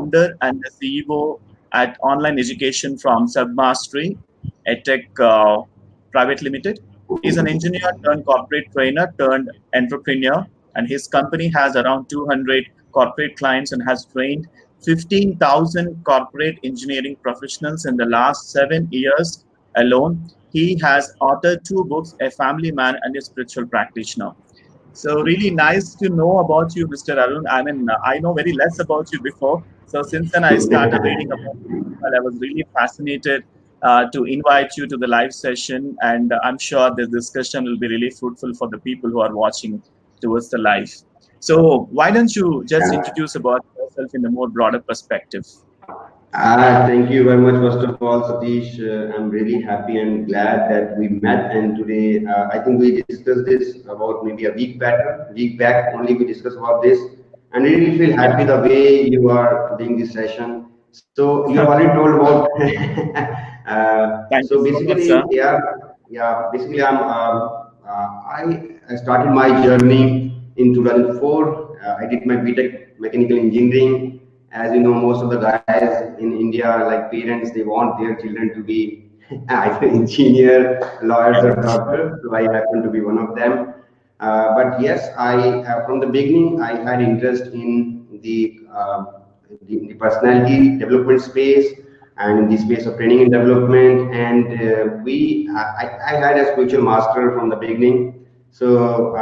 founder and the CEO at online education from Submastery EdTech Private Limited. He's an engineer turned corporate trainer turned entrepreneur, and his company has around 200 corporate clients and has trained 15,000 corporate engineering professionals in the last 7 years alone. He has authored 2 books, A Family Man and a Spiritual Practitioner. So really nice to know about you, Mr. Arun. I mean, I know very less about you before. So since then, I started reading about you. I was really fascinated to invite you to the live session, and I'm sure this discussion will be really fruitful for the people who are watching towards the live. So why don't you just introduce about yourself in a more broader perspective? Thank you very much, first of all, Satish. I'm really happy and glad that we met. And today, I think we discussed this about maybe week back only we discussed about this. And I really feel happy the way you are doing this session. So you already told about. So basically, so much, basically, I started my journey in 2004. I did my BTech mechanical engineering. As you know, most of the guys in India, like parents, they want their children to be either engineer, lawyers, or doctors. So I happen to be one of them. But yes, I from the beginning I had interest in the personality development space and in the space of training and development. And I had a spiritual master from the beginning. So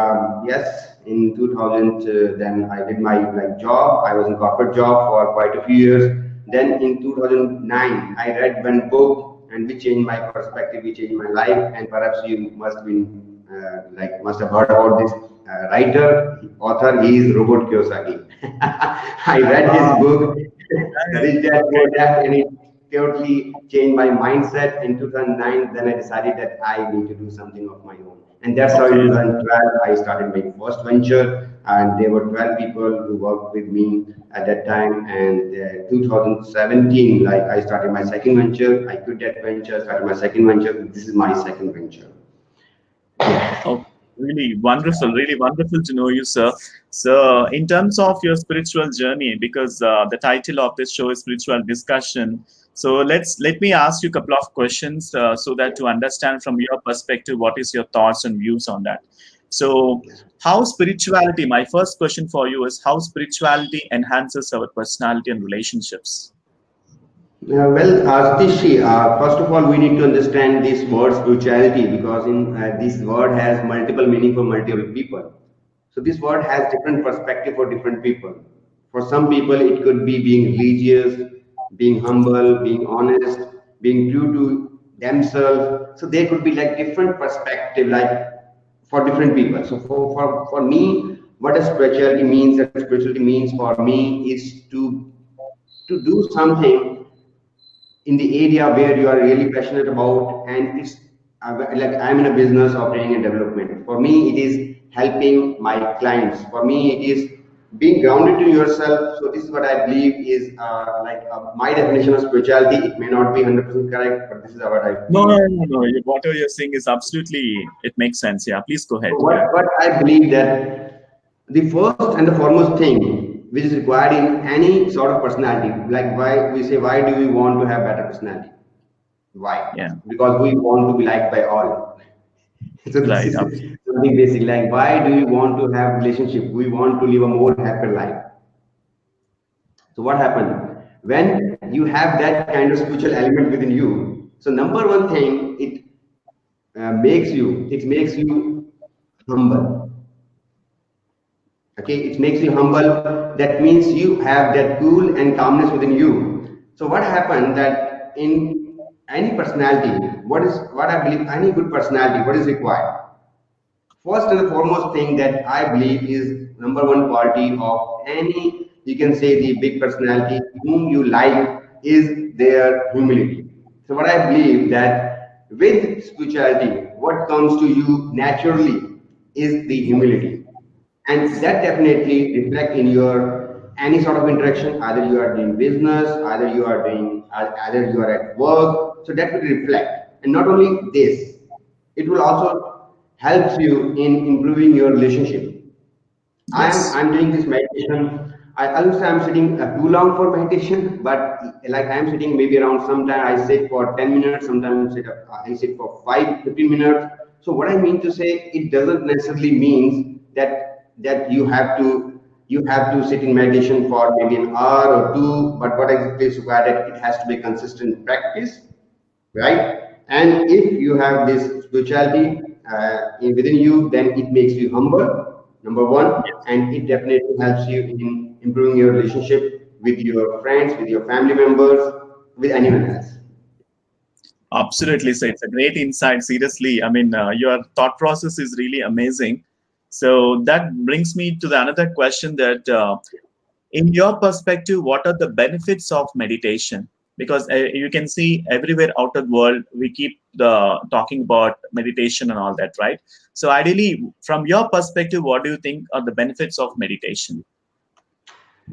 yes, in 2000, then I did my job. I was in corporate job for quite a few years. Then in 2009, I read one book, and which changed my perspective, which changed my life. And perhaps you must have heard about this author. He is Robert Kiyosaki. I read his book, Rich Dad Poor Dad, and it totally changed my mindset. In 2009, then I decided that I need to do something of my own. And that's how in 2012, I started my first venture. And there were 12 people who worked with me at that time. And 2017, I started my second venture. I quit that venture, started my second venture. This is my second venture. Oh, really wonderful to know you, sir. So in terms of your spiritual journey, because the title of this show is Spiritual Discussion, so let me ask you a couple of questions so that to understand from your perspective what is your thoughts and views on that. So how spirituality, my first question for you is how spirituality enhances our personality and relationships? Well, Satish, first of all, we need to understand this word spirituality, because in this word has multiple meaning for multiple people. So this word has different perspective for different people. For some people, it could be being religious, being humble, being honest, being true to themselves. So there could be different perspective, for different people. So for me, what a spirituality means for me is to do something in the area where you are really passionate about. And it's I'm in a business of training and development. For me, it is helping my clients. For me, it is being grounded to yourself. So this is what I believe is my definition of spirituality. It may not be 100% correct, but this is what I believe. No. Whatever you're saying is absolutely, it makes sense. Yeah, please go ahead. So what I believe that the first and the foremost thing which is required in any sort of personality, why do we want to have better personality? Why? Yeah. Because we want to be liked by all. So this is something basic. Why do we want to have relationship? We want to live a more happy life. So what happened when you have that kind of spiritual element within you? So number one thing, it makes you humble. Okay, it makes you humble. That means you have that cool and calmness within you. So what happened that in any personality, what I believe, any good personality, what is required? First and the foremost thing that I believe is number one quality of any, you can say, the big personality whom you like is their humility. So what I believe that with spirituality, what comes to you naturally is the humility. And that definitely reflect in your any sort of interaction, either you are doing business, either you are at work. So that will reflect. And not only this, it will also help you in improving your relationship. Yes. I'm doing this meditation I will say I'm sitting too long for meditation, but like I'm sitting maybe around sometime I sit for 10 minutes, sometimes I sit for 5, 15 minutes. So what I mean to say, it doesn't necessarily means that you have to sit in meditation for maybe an hour or two, but what exactly is required, it has to be consistent practice, right? And if you have this spirituality within you, then it makes you humble, number one, Yes. and it definitely helps you in improving your relationship with your friends, with your family members, with anyone else. Absolutely. So it's a great insight. Seriously, I mean, your thought process is really amazing. So that brings me to the another question that, in your perspective, what are the benefits of meditation? Because you can see everywhere out of the world, we keep talking about meditation and all that, right? So ideally, from your perspective, what do you think are the benefits of meditation?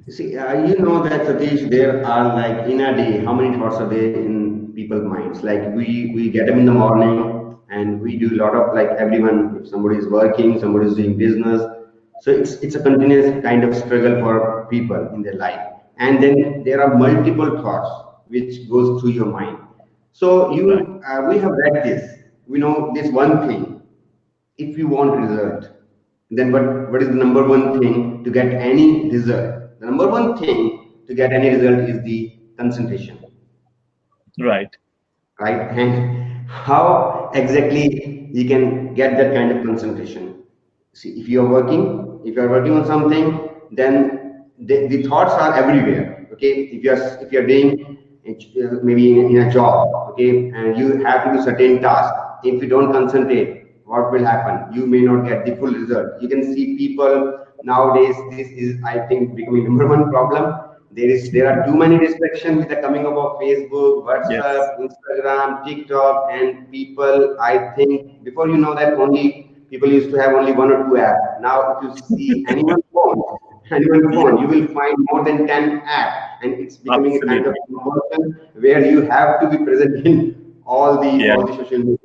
You see, you know that Satish, there are like in a day, how many thoughts are there in people's minds? Like we get up in the morning and we do a lot of like everyone. If somebody is working, somebody is doing business, so it's a continuous kind of struggle for people in their life. And then there are multiple thoughts which goes through your mind. So Right. we have read this. We know this one thing. If you want result, then what is the number one thing to get any result? The number one thing to get any result is the concentration, Right. right? And how exactly you can get that kind of concentration? See, if you are working on something, then the thoughts are everywhere. Okay, if you are doing maybe in a job, okay, and you have to do certain task. If you don't concentrate, what will happen? You may not get the full result. You can see people nowadays. This is, I think, becoming number one problem. There are too many distractions with the coming up of Facebook, Yes. WhatsApp, Instagram, TikTok, and people. I think before you know that, only people used to have only one or two apps. Now, if you see anyone's Yeah. phone, you will find more than 10 apps, and it's becoming a kind of Absolutely. compulsion where you have to be present in Yeah. all the social media.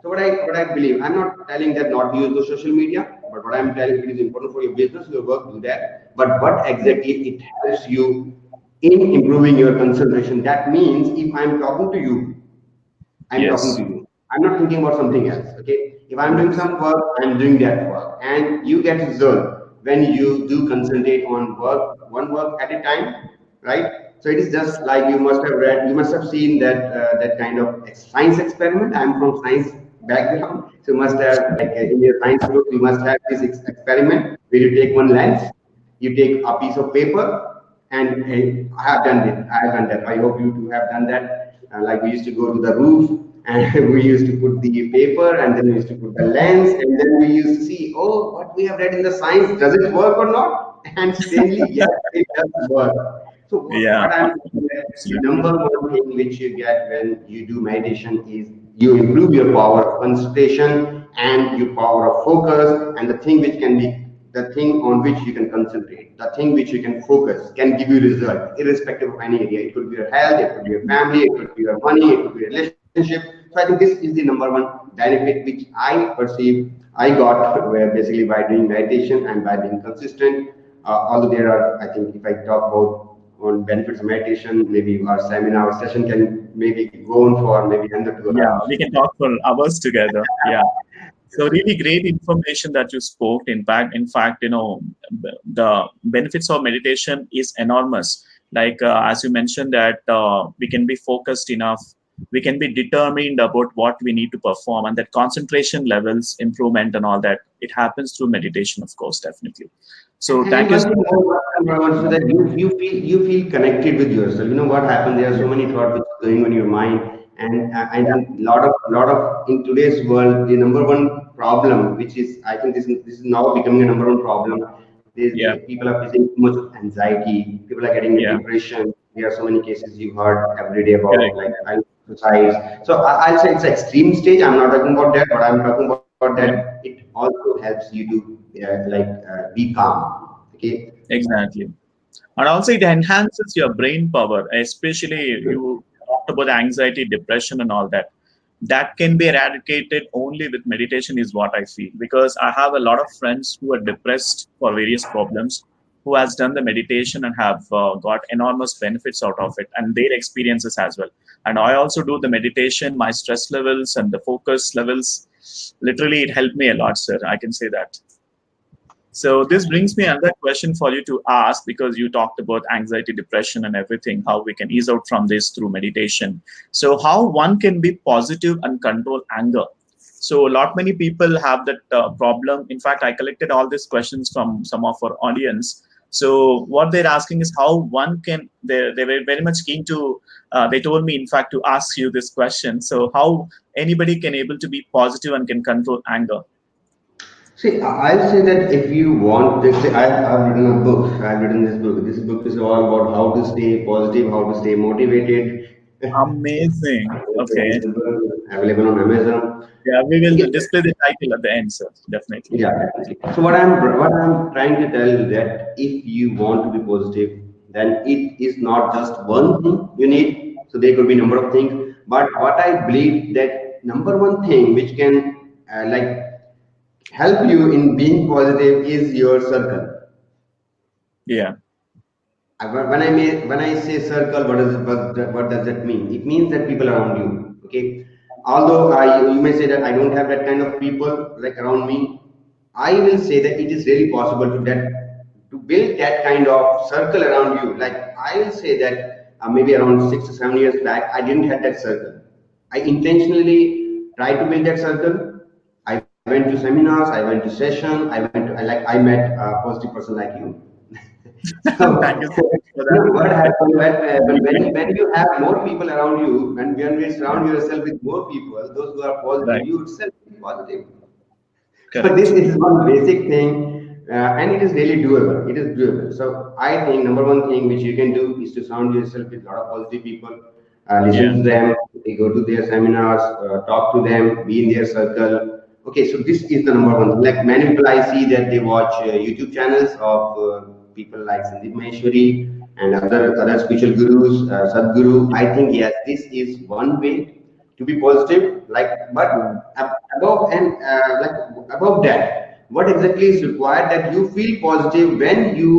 So what I believe, I'm not telling that not to use the social media, but what I'm telling, it is important for your business, your work, do that. But what Yeah. exactly it helps you in improving your concentration? That means if I'm talking to you, I'm talking to Yes. you. I'm not thinking about something else. Okay. If I'm doing Yes. some work, I'm doing that work. And you get result when you do concentrate on work, one work at a time, right? So it is just like you must have read, you must have seen that kind of science experiment. I'm from science background, so you must have like in your science group, you must have this experiment where you take one lens, you take a piece of paper, and I have done it. I have done that. I hope you too have done that. Like we used to go to the roof and we used to put the paper and then we used to put the lens and then we used to see, oh, what we have read in the science, does it work or not? And strangely, yes, it does work. So Yeah. what I'm saying that the Absolutely. number one thing which you get when you do meditation is you improve your power of concentration and your power of focus, and the thing which can be the thing on which you can concentrate, the thing which you can focus can give you result irrespective of any area. It could be your health, it could be your family, it could be your money, it could be your relationship. So I think this is the number one benefit which I perceive I got where basically by doing meditation and by being consistent. Although there are, I think if I talk about on benefits of meditation, maybe our seminar session can maybe go on for maybe another two Yeah. hours. We can talk for hours together. Yeah. So really great information that you spoke. In fact, the benefits of meditation is enormous. Like as you mentioned that we can be focused enough, we can be determined about what we need to perform, and that concentration levels improvement and all that. It happens through meditation, of course, definitely. So And thank you one so thing much. I want to say that you feel connected with yourself. You know what happened? There are so many Yes. thoughts which are going on your mind, and I Yeah. think lot of in today's world, the number one problem, which is I think this is now becoming a number one problem. Yeah. People are facing too much of anxiety. People are getting Yeah. depression. There are so many cases you heard every day about Correct. like suicides. So I'll say it's extreme stage. I'm not talking about that, but I'm talking about that Yeah. it also helps you to be calm. Okay. Exactly. And also it enhances your brain power, especially you talked about anxiety, depression, and all that. That can be eradicated only with meditation, is what I feel. Because I have a lot of friends who are depressed for various problems, who has done the meditation and have got enormous benefits out of it, and their experiences as well. And I also do the meditation, my stress levels and the focus levels. Literally, it helped me a lot, sir. I can say that. So this brings me another question for you to ask, because you talked about anxiety, depression, and everything, how we can ease out from this through meditation. So how one can be positive and control anger? So a lot many people have that problem. In fact, I collected all these questions from some of our audience. So what they're asking is how one can, they were very much keen to, they told me, in fact, to ask you this question. So how anybody can able to be positive and can control anger? See, I'll say that if you want, let's say I've written a book. I've written this book. This book is all about how to stay positive, how to stay motivated. Amazing. Okay. Available on Amazon. Yeah, we will Okay. display the title at the end, sir. Definitely. Yeah, definitely. So what I'm trying to tell you that if you want to be positive, then it is not just one thing you need. So there could be number of things, but what I believe that number one thing which can help you in being positive is your circle. Yeah. When I say circle, what does that mean? It means that people around you. Okay, although you may say that I don't have that kind of people like around me, I will say that it is really possible to build that kind of circle around you. Like I will say that maybe around 6 to 7 years back, I didn't have that circle. I intentionally tried to build that circle. I went to seminars, I went to session, I met a positive person like you. So, Thank you so much for you that. know, what happens when you have more people around you, and when you surround yourself with more people, those who are positive, Right. you itself is positive. So this Correct. is one basic thing, and it is really doable. It is doable. So I think number one thing which you can do is to surround yourself with a lot of positive people. Listen Yeah. to them, go to their seminars, talk to them, be in their circle. Okay, so this is the number one thing. Like many people I see that they watch YouTube channels of people like Sandeep Maheshwari and other spiritual gurus, Sadhguru. I think yes, this is one way to be positive. Like, Yeah. but above and above that, what exactly is required that you feel positive when you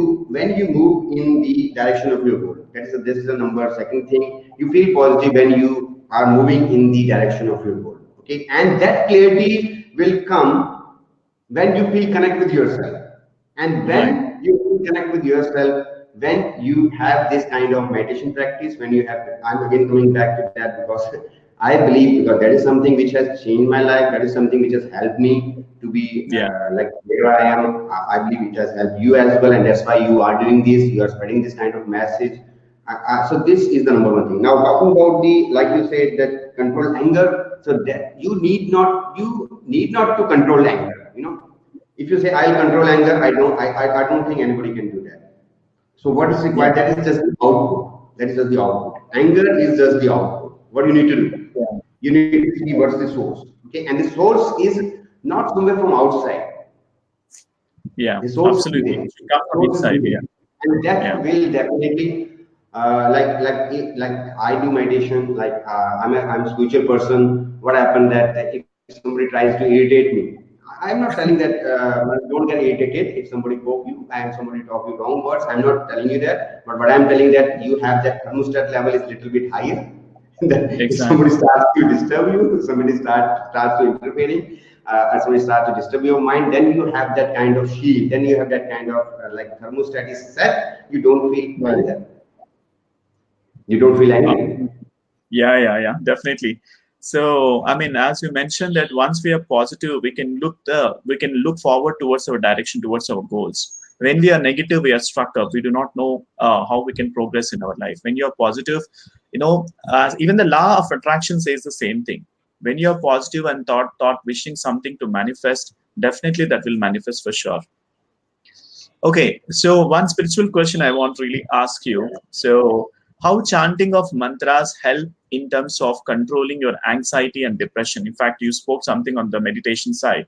move in the direction of your goal. This is the number second thing. You feel positive when you are moving in the direction of your goal. Okay, and that clarity will come when you feel connect with yourself, and Right. when you connect with yourself, when you have this kind of meditation practice, when you have, I'm again coming back to that because I believe, because that is something which has changed my life, that is something which has helped me to be Yeah. like where I am. I believe it has helped you as well, and that's why you are doing this, you are spreading this kind of message. So this is the number one thing. Now talking about the, like you said, that control anger. So that you need not to control anger. If you say I'll control anger, I don't think anybody can do that. So what is Yeah. required? That is just the output. That is just the output. Anger is just the output. What you need to do? Yeah. You need to see what's the source. Okay, and the source is not somewhere from outside. Yeah. The source is Absolutely. It within. should come from Source is inside. Yeah. within, and Yeah. that will definitely like I do meditation. Like I'm a spiritual person. What happened that if somebody tries to irritate me, I'm not telling that don't get irritated if somebody poke you and somebody talk you wrong words. I'm not telling you that, but what I'm telling that you have that thermostat level is little bit higher. That if somebody Exactly. starts to disturb you, somebody starts to interfering, as we start to disturb your mind, then you have that kind of shield, then you have that kind of like thermostat is set, you don't feel Right. anger, you don't feel angry. Yeah, yeah, yeah, definitely. So, I mean, as you mentioned that once we are positive, we can look forward towards our direction, towards our goals. When we are negative, we are stuck up. We do not know how we can progress in our life. When you are positive, even the law of attraction says the same thing. When you are positive and thought wishing something to manifest, definitely that will manifest for sure. Okay, so one spiritual question I want to really ask you. So, how chanting of mantras help in terms of controlling your anxiety and depression? In fact, you spoke something on the meditation side.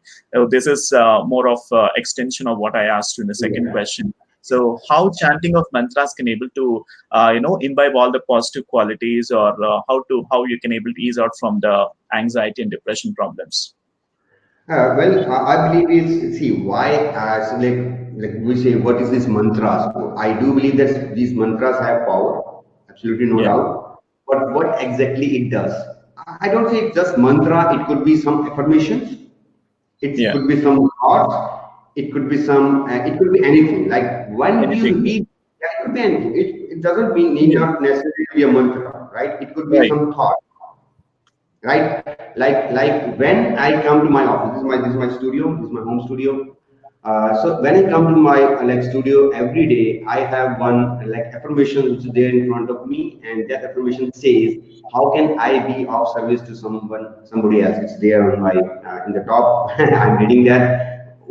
This is more of extension of what I asked you in the second Yeah. question. So, how chanting of mantras can able to, imbibe all the positive qualities, or how you can able to ease out from the anxiety and depression problems? Well, I believe is see why. So like like we say, what is this mantra? So I do believe that these mantras have power, absolutely no Yeah. doubt. But what exactly it does? I don't say it's just mantra. It could be some affirmations. It Yeah. could be some thoughts. It could be some. It could be anything. Like when you Anything. read, yeah, it could be anything. It doesn't mean need Yeah. not necessarily be a mantra, right? It could be Right. some thought, right? Like when I come to my office, this is my studio, this is my home studio. So when I come to my like studio every day, I have one like affirmation which is there in front of me, and that affirmation says, "How can I be of service to somebody else?" It's there on my in the top. I'm reading that.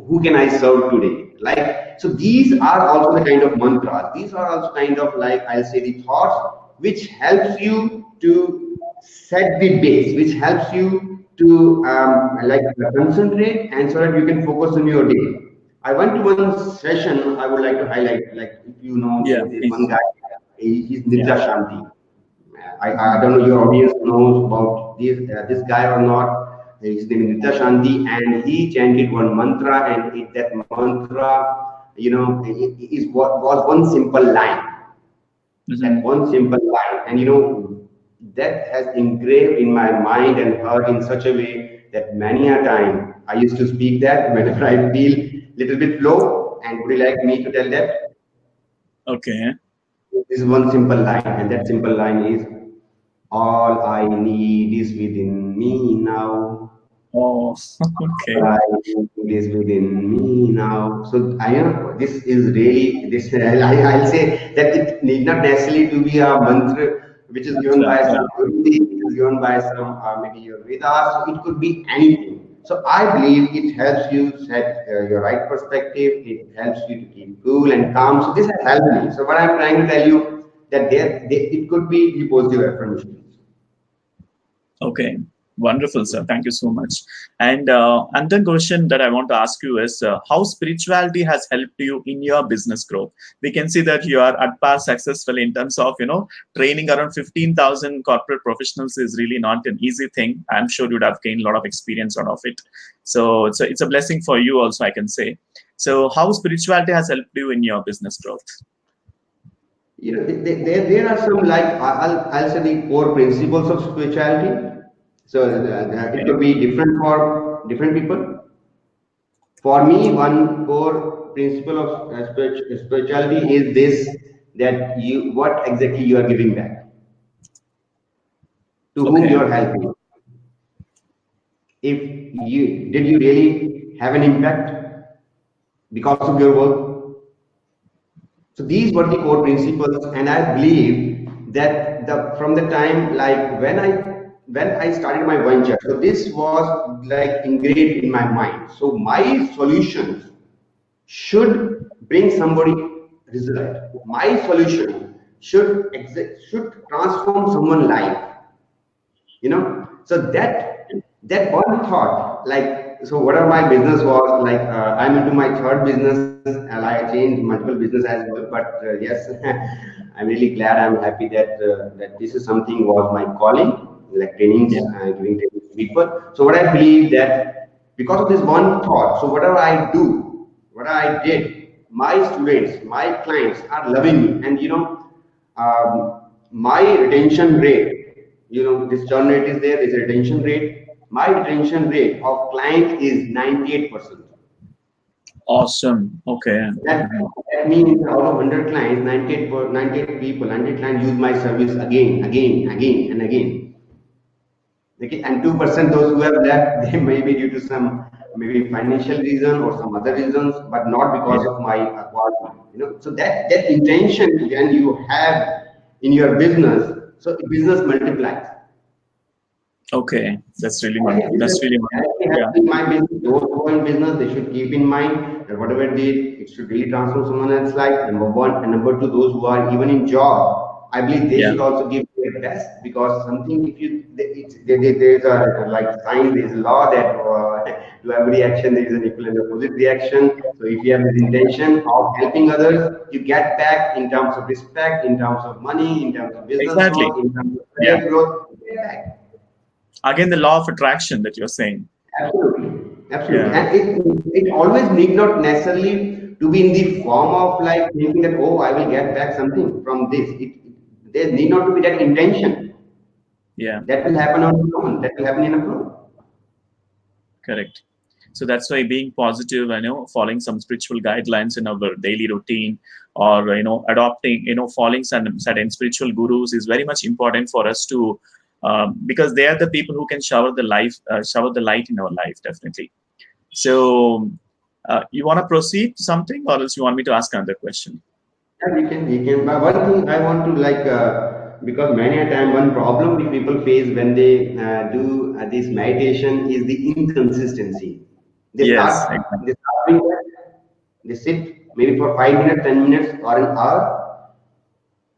Who can I serve today? Like so, these are also the kind of mantras. These are also kind of like I'll say the thoughts which helps you to set the base, which helps you to like concentrate and so that you can focus on your day. I went to one session I would like to highlight, like if you know, Yeah. there's one Please. guy, he's Yeah. Nidra Shanti. I don't know your audience knows about this guy or not. His name is Nidra Shanti, and he chanted one mantra, and that mantra, is what was one simple line, that Mm-hmm. one simple line, and that has engraved in my mind and heart in such a way that many a time I used to speak that whenever I feel little bit low. And would you like me to tell that? Okay. This is one simple line, and that simple line is, all I need is within me now. Oh. Okay. I is within me now. So I know this is really this. I'll say that it need not necessarily to be a mantra which is given Mantra. by Yeah. some Kundli, it is given by some maybe your Vedas. So it could be anything. So I believe it helps you set your right perspective. It helps you to keep cool and calm. So this has helped me. So what I'm trying to tell you that it could be the positive affirmations. Okay, wonderful, sir. Thank you so much. And the question that I want to ask you is how spirituality has helped you in your business growth. We can see that you are at par successful in terms of training around 15,000 corporate professionals is really not an easy thing. I'm sure you'd have gained a lot of experience out of it. So it's a blessing for you also, I can say. So how spirituality has helped you in your business growth? There are some like I'll say the core principles of spirituality. So it Okay. could be different for different people. For me, one core principle of spirituality is this: that you what exactly you are giving back, to whom Okay. you are helping. If you really have an impact because of your work? So these were the core principles, and I believe that the from the time like when I started my venture, so this was like engraved in my mind. So my solutions should bring somebody result. My solution should transform someone's life, so that one thought, like, so whatever my business was like, I'm into my third business, and I changed multiple business as well, but yes, I'm really glad, I'm happy that this is something was my calling, like trainings, Yeah. giving trainings to people. So what I believe that because of this one thought, so whatever I do, what I did, my students, my clients are loving me, and my retention rate, this churn rate is there, there's a retention rate. My retention rate of client is 98%. Awesome. Okay. That, Mhm. that means out of 100 clients, 98 people, 100 clients use my service again, again, again, and again. Okay, and 2% those who have left, they may be due to some maybe financial reason or some other reasons, but not because Yeah. of my quality. So that intention when you have in your business, so business multiplies. Okay. That's really Directly wonderful. That's really wonderful. Yeah. helping my business, those who are in business, they should keep in mind that whatever they did, it should really transform someone else's life. Number one, and number two, those who are even in job, I believe they Yeah. should also give their best, because something if you there's a like sign, there's a law that to every action there is an equal and opposite reaction. So if you have this intention of helping others, you get back in terms of respect, in terms of money, in terms of business Exactly. growth, in terms of Yeah. career growth, you get back. Again, the law of attraction that you're saying. Absolutely, absolutely, Yeah. and it always need not necessarily to be in the form of like thinking that, oh, I will get back something from this. There need not to be that intention. Yeah, That will happen on its own. That will happen in a flow. correct. So that's why being positive and following some spiritual guidelines in our daily routine, or adopting, following some certain spiritual gurus is very much important for us to, because they are the people who can shower the light in our life, definitely. So you want to proceed something, or else you want me to ask another question? Yeah, we can. But one thing I want to like, because many a time one problem which people face when they do this meditation is the inconsistency. Yes, exactly. They start doing that. They sit maybe for 5 minutes, 10 minutes, or an hour.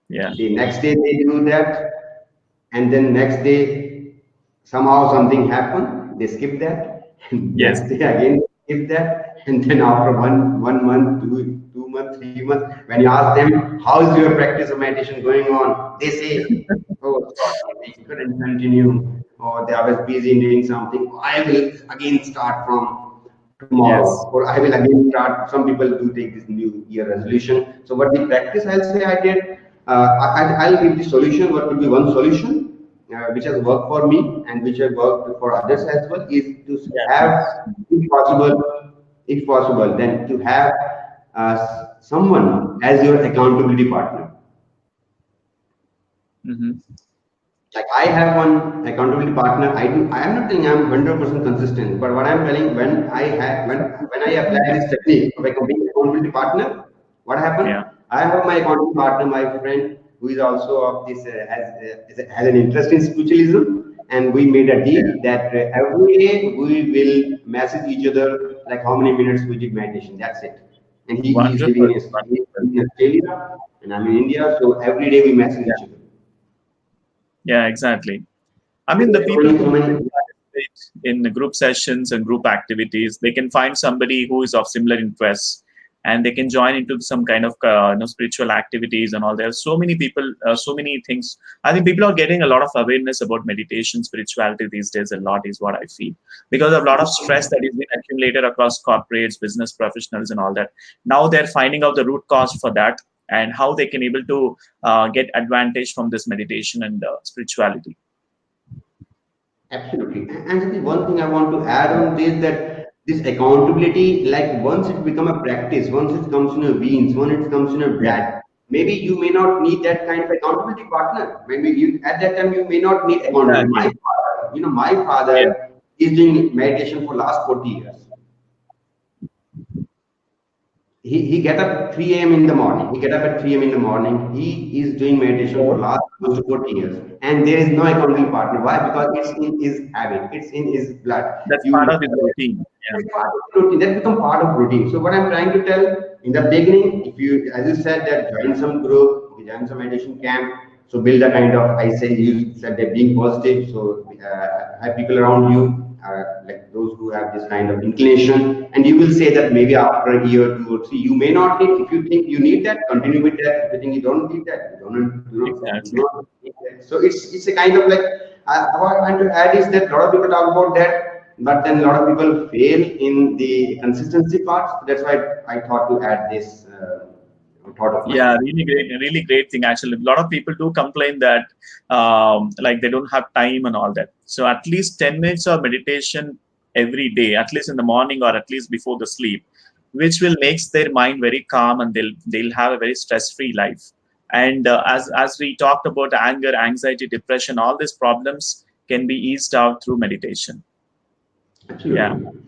Yeah. The next day they do that, and then next day somehow something happened. They skip that, and Yes. next day again they skip that, and then after one month, 2 months, 3 months, when you ask them how is your practice of meditation going on, they say, "Oh, sorry, we couldn't continue, or they are always busy in doing something. I will again start from tomorrow, Yes. or I will again start." Some people do take this new year resolution. So, what the practice I'll say I did, I'll give the solution. What could be one solution which has worked for me and which has worked for others as well is to Yeah, have, please. if possible, then to have someone as your accountability partner. Mm-hmm. Like I have one accountability partner. I am not saying I'm 100% consistent, but what I'm telling, when I apply this technique of a complete accountability partner, what happened? Yeah. I have my accountability partner, my friend, who is also of this has an interest in spiritualism, and we made a Yeah. deal that every day we will message each other like how many minutes we did meditation. That's it. And he is living Wonderful. Wonderful. in Australia, and I'm in India, so every day we message Yeah. each other. Yeah, exactly. I And mean, the there are people so who many. participate in the group sessions and group activities, they can find somebody who is of similar interests, and they can join into some kind of spiritual activities and all. There are so many people, so many things. I think people are getting a lot of awareness about meditation, spirituality these days. A lot is what I feel, because of a lot of stress that is being accumulated across corporates, business professionals, and all that. Now they're finding out the root cause for that, and how they can able to get advantage from this meditation and spirituality. Absolutely. And the one thing I want to add on this, that this accountability, like once it become a practice, once it comes in a veins, once it comes in a Yeah, blood, maybe you may not need that kind of accountability partner. Maybe you at that time you may not need accountability. exactly. My Yeah, father is doing meditation for last 40 years. He get up 3 a.m. in the morning. He get up at 3 a.m. in the morning. He is doing meditation for so last close to 40 years. And there is no accountability partner. Why? Because it's in his habit. It's in his blood. that's part You of his routine. Yeah, It's part of routine. That become part of routine. So what I'm trying to tell in the beginning, if you, as you said, that join some group, if you join some meditation camp, so build a kind of, I say you said that being positive. So have people around you, like those who have this kind of inclination, and you will say that maybe after a year, 2 or 3, you may not need. If you think you need that, continue with that. If you think you don't need that, you exactly. don't need that. So it's a kind of like, what I want to add is that a lot of people talk about that, but then a lot of people fail in the consistency part. So that's why I thought to add this thought of mine. Yeah, really great thing. Actually, a lot of people do complain that like they don't have time and all that. So at least 10 minutes of meditation every day, at least in the morning or at least before the sleep, which will makes their mind very calm, and they'll have a very stress free life. And as we talked about anger, anxiety, depression, all these problems can be eased out through meditation. Yeah. Absolutely.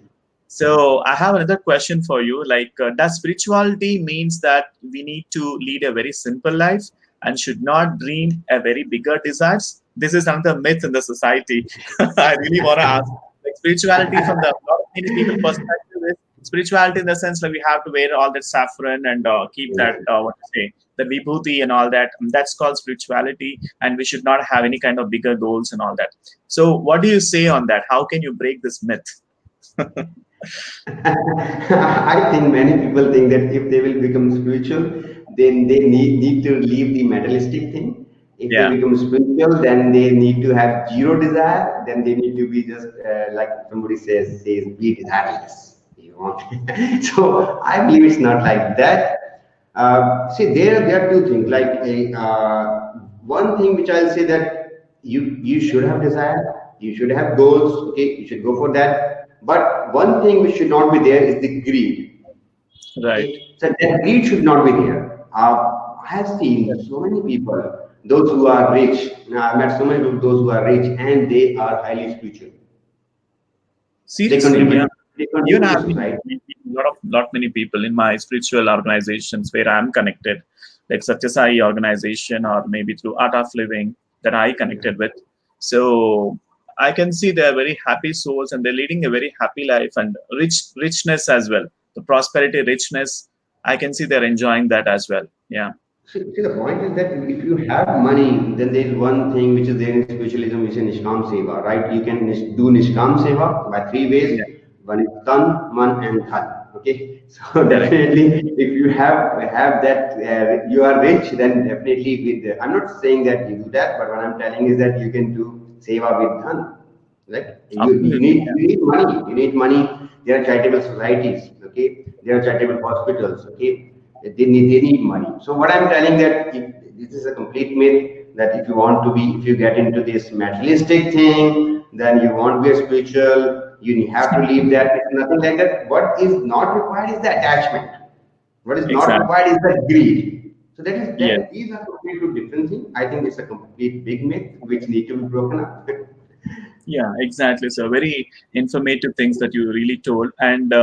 So I have another question for you. Like, does spirituality means that we need to lead a very simple life and should not dream a very bigger desires? This is another myth in the society. I really want to ask, like, spirituality from the lot of many people perspective is spirituality in the sense that we have to wear all that saffron and keep that what to say, the vibhuti and all that. That's called spirituality, and we should not have any kind of bigger goals and all that. So, what do you say on that? How can you break this myth? I think many people think that if they will become spiritual, then they need to leave the materialistic thing. If they Yeah. become spiritual, then they need to have zero desire. Then they need to be just like somebody says be desireless. you want. So I believe it's not like that. See, there are two things. Like one thing which I'll say that you should have desire, you should have goals. Okay, you should go for that. But one thing which should not be there is the greed. Right. Okay, so that greed should not be there. I have seen so many people, those who are rich. Now, I've met so many people, those who are rich, and they are highly spiritual. They Seriously, yeah. contribute. They Even contribute to I've been society. meeting lot many people in my spiritual organizations where I'm connected, like Satyasai organization or maybe through Art of Living that I Yeah. connected with. So I can see they're very happy souls and they're leading a very happy life and richness as well. The prosperity, richness, I can see they're enjoying that as well. Yeah. See, the point is that if you have money, then there is one thing which is there in spiritualism, which is Nishkam Seva, right? You can do Nishkam Seva by three ways. Yeah. One is Tan, Man, and Dhan. Okay, so Correct. definitely, if you have that, you are rich. Then definitely, with I'm not saying that you do that, but what I'm telling is that you can do Seva with Dhan. Like Absolutely. you need money. You need money. There are charitable societies. Okay, there are charitable hospitals. Okay, they need money. So what I'm telling that this is a complete myth that if you want to be, if you get into this materialistic thing, then you won't be a spiritual. You have to leave that. It's nothing like that. What is not required is the attachment. What is not Exactly. required is the greed. So Yeah. these are completely different things. I think it's a complete big myth which need to be broken up. Yeah, exactly. So very informative things that you really told. And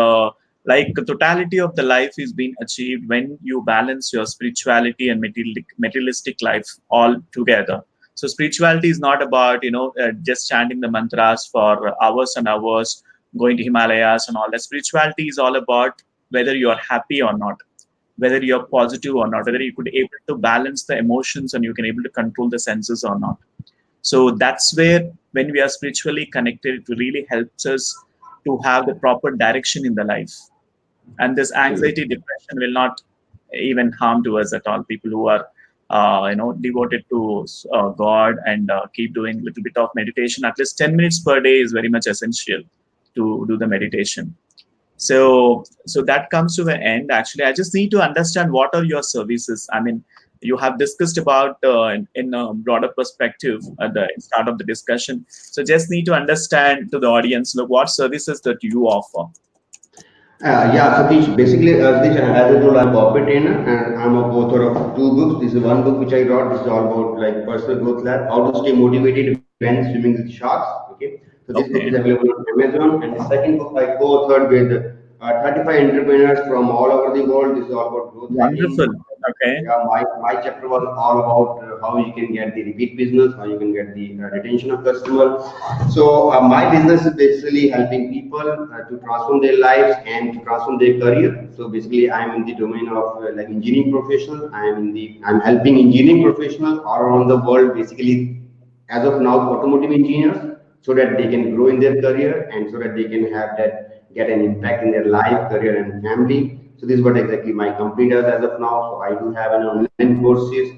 like the totality of the life is being achieved when you balance your spirituality and materialistic life all together. So spirituality is not about, just chanting the mantras for hours and hours, going to Himalayas and all that. Spirituality is all about whether you are happy or not, whether you're positive or not, whether you could able to balance the emotions and you can able to control the senses or not. So that's where, when we are spiritually connected, it really helps us to have the proper direction in the life. And this anxiety, Absolutely. depression will not even harm to us at all. People who are, devoted to God and keep doing a little bit of meditation, at least 10 minutes per day is very much essential to do the meditation. So that comes to an end. Actually, I just need to understand what are your services. I mean, you have discussed about in a broader perspective at the start of the discussion. So just need to understand to the audience, look, what services that you offer. Yeah, Satish, basically, Satish, as I told, I'm a corporate trainer and I'm a author of two books. This is one book which I wrote. This is all about like personal growth lab, how to stay motivated when swimming with sharks. Okay, so this book is Okay, available on Amazon. And the second book I co-authored with 35 entrepreneurs from all over the world. This is all about growth hacking. wonderful. Okay, Yeah, my chapter was all about how you can get the repeat business, how you can get the retention of customer. So my business is basically helping people to transform their lives and to transform their career. So basically, I'm in the domain of like engineering professional. I'm helping engineering professionals all around the world. Basically, as of now, automotive engineers, so that they can grow in their career and so that they can have that get an impact in their life, career, and family. So this is what exactly my company does as of now. So I do have an online courses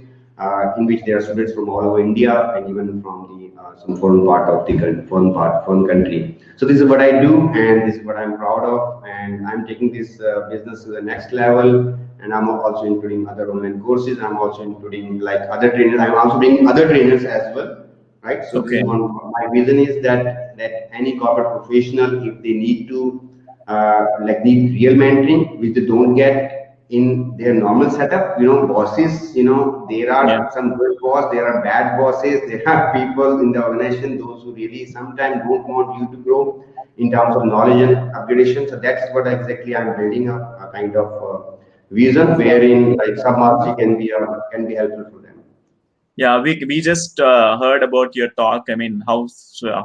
in which there are students from all over India and even from the some foreign part of the foreign country. So this is what I do, and this is what I'm proud of, and I'm taking this business to the next level. And I'm also including other online courses. I'm also including like other trainers. I'm also bringing other trainers as well, right? So this okay, is one. My vision is that any corporate professional, if they need to like need real mentoring, which they don't get in their normal setup. Bosses. There yeah, are some good boss, there are bad bosses, there are people in the organization, those who really sometimes don't want you to grow in terms of knowledge and upgradation. So that's what exactly I'm building up a kind of vision wherein like sub mastery can be helpful for them. yeah. We just heard about your talk. I mean, how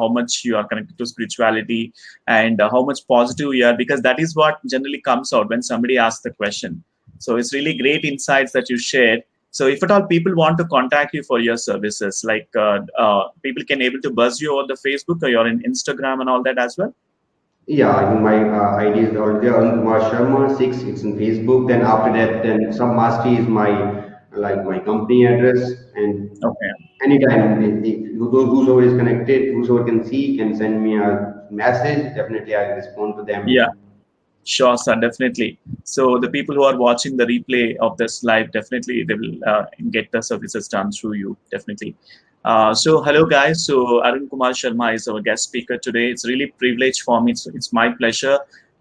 much you are connected to spirituality and how much positive you are, because that is what generally comes out when somebody asks the question. So it's really great insights that you shared. So if at all people want to contact you for your services, like people can able to buzz you over the Facebook or you're in Instagram and all that as well. Yeah, I think my ID is already Arun Kumar Sharma 6. It's on Facebook. Then after that, then some mastery is my like my company address. And Okay. anytime whosoever is connected, whosoever can see, can send me a message. Definitely, I'll respond to Yeah. them. Sure, sir, definitely. So the people who are watching the replay of this live, definitely they will get the services done through you, definitely. So hello guys. So Arun Kumar Sharma is our guest speaker today. It's really privilege for me. It's my pleasure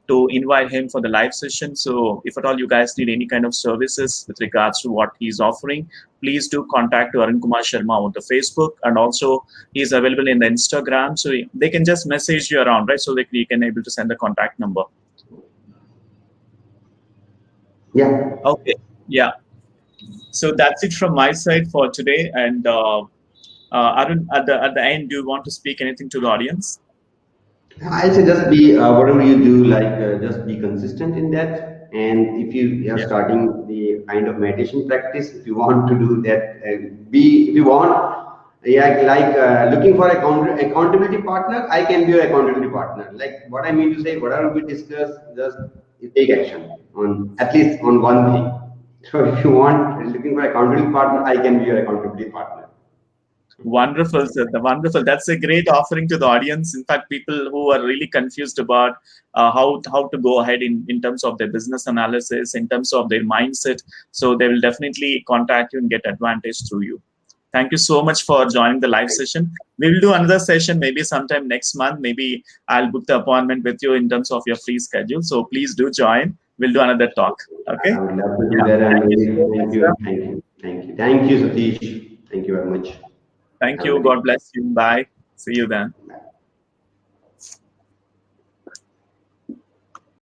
to invite him for the live session. So if at all you guys need any kind of services with regards to what he's offering, please do contact Arun Kumar Sharma on the Facebook, and also he's available in the Instagram. So they can just message you around, right? So that you can able to send the contact number. Yeah. Okay, yeah. So that's it from my side for today. And Arun, at the end, do you want to speak anything to the audience? I'll say just be whatever you do, like just be consistent in that. And if you are Yeah. starting the kind of meditation practice, if you want to do that, be if you want, yeah, like looking for accountability partner, I can be your accountability partner. Like what I mean to say, whatever we discuss, just take action on at least on one thing. So if you want looking for accountability partner, I can be your accountability partner. Wonderful, sir. The wonderful. That's a great offering to the audience. In fact, people who are really confused about how to go ahead in terms of their business analysis, in terms of their mindset, so they will definitely contact you and get advantage through you. Thank you so much for joining the live session. We will do another session maybe sometime next month. Maybe I'll book the appointment with you in terms of your free schedule. So please do join. We'll do another talk. I Okay. would love to do Yeah. that. And Thank you really so much, thank sir. you, thank you, thank you, thank you, Satish. Thank you very much. Thank Have a you. good day. God bless you. Bye. See you then. Bye.